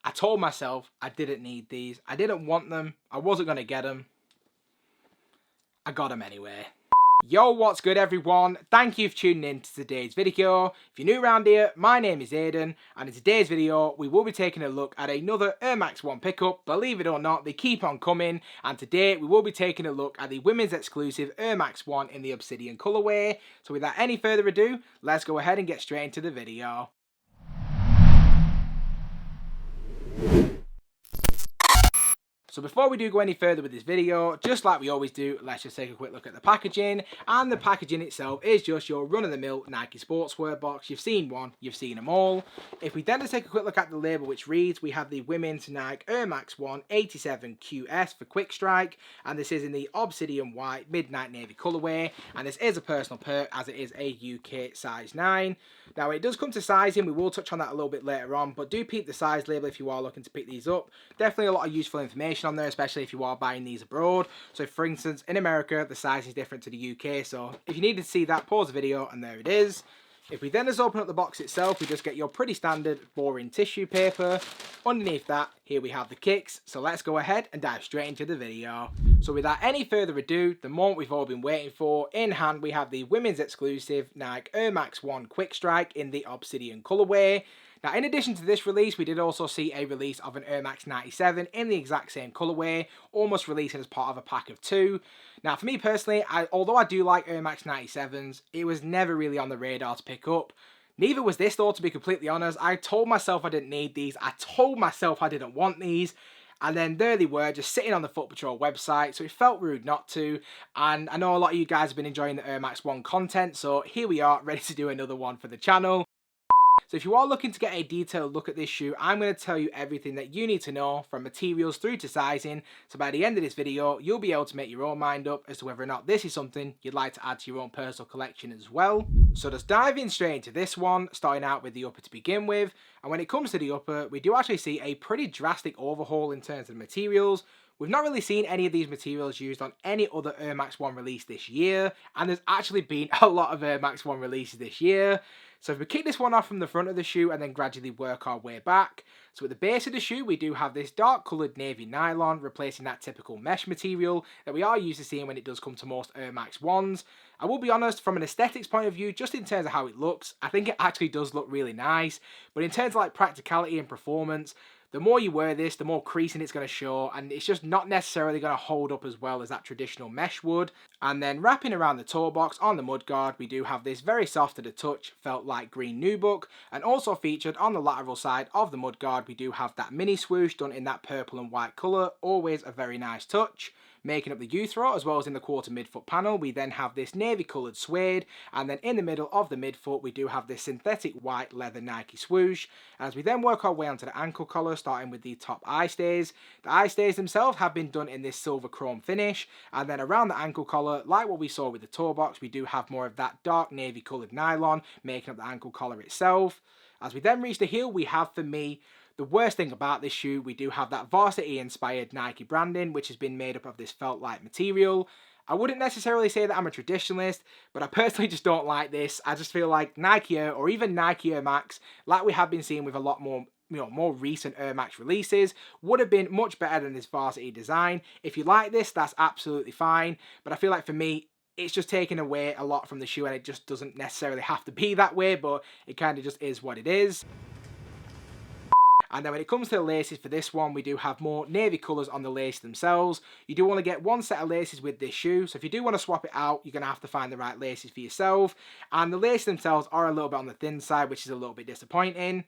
I told myself I didn't need these. I didn't want them. I wasn't going to get them. I got them anyway. Yo, what's good everyone? Thank you for tuning in to today's video. If you're new around here, my name is Aiden, and in today's video, we will be taking a look at another Air Max 1 pickup. Believe it or not, they keep on coming, and today we will be taking a look at the women's exclusive Air Max 1 in the Obsidian colorway. So without any further ado, let's go ahead and get straight into the video. So before we do go any further with this video, just like we always do, let's just take a quick look at the packaging. And the packaging itself is just your run-of-the-mill Nike sportswear box. You've seen one, you've seen them all. If we then just take a quick look at the label, which reads, we have the women's Nike Air Max 1 87 QS for Quick Strike. And this is in the Obsidian White Midnight Navy colorway. And this is a personal perk as it is a UK size 9. Now it does come to sizing, we will touch on that a little bit later on, but do peep the size label if you are looking to pick these up. Definitely a lot of useful information on there, especially if you are buying these abroad. So for instance, in America, the size is different to the UK, so if you needed to see that, pause the video and there it is. If we then just open up the box itself, we just get your pretty standard boring tissue paper. Underneath that, here we have the kicks. So let's go ahead and dive straight into the video. So without any further ado, the moment we've all been waiting for, in hand we have the women's exclusive Nike Air Max 1 Quick Strike in the Obsidian colorway. Now, in addition to this release, we did also see a release of an Air Max 97 in the exact same colorway, almost releasing as part of a pack of 2. Now, for me personally, although I do like Air Max 97s, it was never really on the radar to pick up. Neither was this though, to be completely honest. I told myself I didn't need these. I told myself I didn't want these. And then there they were, just sitting on the Foot Patrol website, so it felt rude not to. And I know a lot of you guys have been enjoying the Air Max 1 content, so here we are, ready to do another one for the channel. So if you are looking to get a detailed look at this shoe, I'm going to tell you everything that you need to know from materials through to sizing. So by the end of this video, you'll be able to make your own mind up as to whether or not this is something you'd like to add to your own personal collection as well. So just diving straight into this one, starting out with the upper to begin with. And when it comes to the upper, we do actually see a pretty drastic overhaul in terms of materials. We've not really seen any of these materials used on any other Air Max 1 release this year, and there's actually been a lot of Air Max 1 releases this year. So if we kick this one off from the front of the shoe and then gradually work our way back. So at the base of the shoe, we do have this dark coloured navy nylon, replacing that typical mesh material that we are used to seeing when it does come to most Air Max 1s. I will be honest, from an aesthetics point of view, just in terms of how it looks, I think it actually does look really nice. But in terms of like practicality and performance, the more you wear this, the more creasing it's going to show, and it's just not necessarily going to hold up as well as that traditional mesh would. And then wrapping around the toe box on the mudguard, we do have this very soft to the touch, felt like green nubuck, and also featured on the lateral side of the mudguard, we do have that mini swoosh done in that purple and white colour, always a very nice touch. Making up the U-throw as well as in the quarter midfoot panel, we then have this navy coloured suede, and then in the middle of the midfoot we do have this synthetic white leather Nike swoosh. As we then work our way onto the ankle collar, starting with the top eye stays. The eye stays themselves have been done in this silver chrome finish, and then around the ankle collar, like what we saw with the toe box, we do have more of that dark navy coloured nylon making up the ankle collar itself. As we then reach the heel, we have, for me, the worst thing about this shoe, we do have that varsity-inspired Nike branding, which has been made up of this felt-like material. I wouldn't necessarily say that I'm a traditionalist, but I personally just don't like this. I just feel like Nike Air, or even Nike Air Max, like we have been seeing with a lot more more recent Air Max releases, would have been much better than this varsity design. If you like this, that's absolutely fine, but I feel like for me, it's just taking away a lot from the shoe, and it just doesn't necessarily have to be that way, but it kind of just is what it is. And then when it comes to the laces for this one, we do have more navy colours on the laces themselves. You do want to get one set of laces with this shoe, so if you do want to swap it out, you're going to have to find the right laces for yourself. And the laces themselves are a little bit on the thin side, which is a little bit disappointing.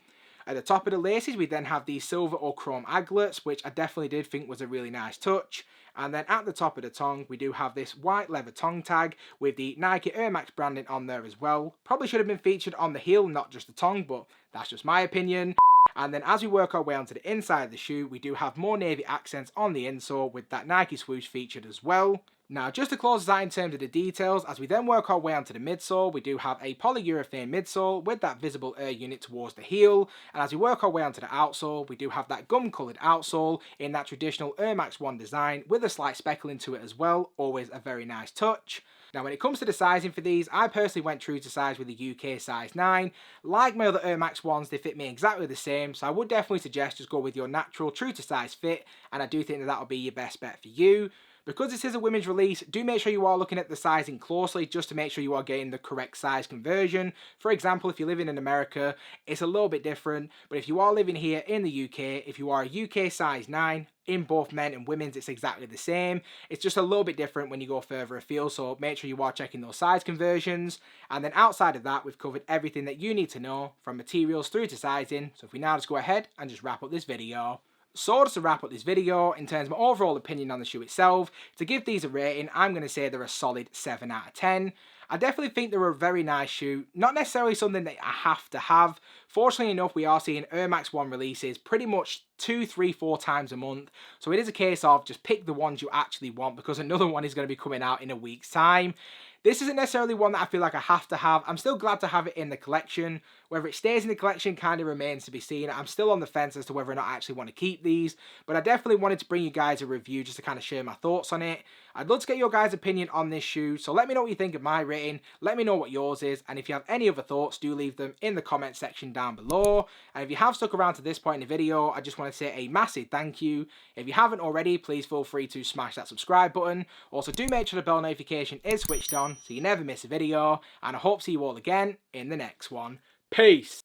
At the top of the laces, we then have these silver or chrome aglets, which I definitely did think was a really nice touch. And then at the top of the tongue, we do have this white leather tongue tag with the Nike Air Max branding on there as well. Probably should have been featured on the heel, not just the tongue, but that's just my opinion. And then as we work our way onto the inside of the shoe, we do have more navy accents on the insole with that Nike swoosh featured as well. Now, just to close us out in terms of the details, as we then work our way onto the midsole, we do have a polyurethane midsole with that visible air unit towards the heel. And as we work our way onto the outsole, we do have that gum-coloured outsole in that traditional Air Max 1 design with a slight speckling to it as well, always a very nice touch. Now when it comes to the sizing for these, I personally went true to size with the UK size 9. Like my other Air Max ones, they fit me exactly the same, so I would definitely suggest just go with your natural true to size fit, and I do think that that'll be your best bet for you. Because this is a women's release, do make sure you are looking at the sizing closely just to make sure you are getting the correct size conversion. For example, if you're living in America, it's a little bit different, but if you are living here in the UK, if you are a UK size 9, in both men and women's, it's exactly the same. It's just a little bit different when you go further afield, so make sure you are checking those size conversions. And then outside of that, we've covered everything that you need to know, from materials through to sizing. So if we now just go ahead and just wrap up this video. So just to wrap up this video, in terms of my overall opinion on the shoe itself, to give these a rating, I'm going to say they're a solid 7 out of 10. I definitely think they're a very nice shoe, not necessarily something that I have to have. Fortunately enough, we are seeing Air Max 1 releases pretty much 2, 3, 4 times a month. So it is a case of just pick the ones you actually want, because another one is going to be coming out in a week's time. This isn't necessarily one that I feel like I have to have. I'm still glad to have it in the collection. Whether it stays in the collection kind of remains to be seen. I'm still on the fence as to whether or not I actually want to keep these. But I definitely wanted to bring you guys a review just to kind of share my thoughts on it. I'd love to get your guys' opinion on this shoe. So let me know what you think of my rating. Let me know what yours is. And if you have any other thoughts, do leave them in the comment section down below. And if you have stuck around to this point in the video, I just want to say a massive thank you. If you haven't already, please feel free to smash that subscribe button. Also, do make sure the bell notification is switched on so you never miss a video. And I hope to see you all again in the next one. Peace!